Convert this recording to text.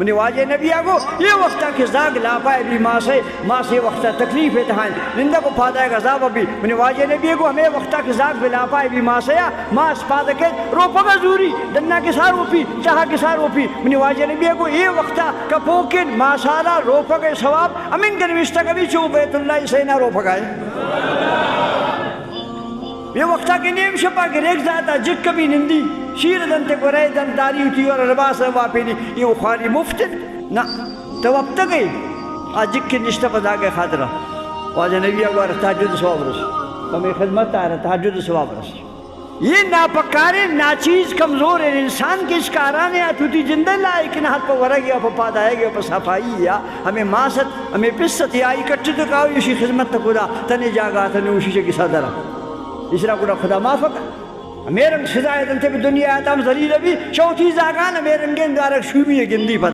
منی واجہ نبی آگو یہ وقتا کہ زاگ لا پائے بھی ماں سے وقتا تکلیف ہے تہائیں زندہ کو پادہ غذاب بھی منی واجہ نبی آگو ہمیں وقتا کہ زاگ لا پائے بھی ماں سے ماں سپادہ کے روپا گا زوری دنہ کے سار روپی چاہا کے سار روپی منی واجہ نبی آگو یہ وقتا کہ پوکن ماں سارا روپا کے ثواب امین کے نوشتہ کبھی چو بیت اللہ سینا روپا گائے یہ وقتا کہ نیم شپا کے ریک زیادہ جک کبھی نندی شیر دنتے کو رہے دن داری ہوتی اور رباس روا پیلی یہ وہ خوالی مفتن نا تو اب تک گئی آج جک کے نشتہ پدا کے خاطرہ واجہ نبی آگو تحجد ثواب رس ہمیں خدمت آ رہا تحجد ثواب رس یہ ناپکارے ناچیز کمزور ہے انسان کے اس کارانے آتوتی جندہ لائے کہ نہ ہاتھ پا ورہ گیا پا پاد آئے گیا پا صفائی یا ہمیں ماست ہمیں پست یا اکٹھے تو کہو یوشی خدمت تکودا تنے جاگا تنے اوشی چکی صدرہ اس طرح کو خدا معافق میرنگ سزائے دنتے بھی دنیا آتا ہم ذلیل بھی شوتی زاگان میرنگیں دارک شومی گندی پتا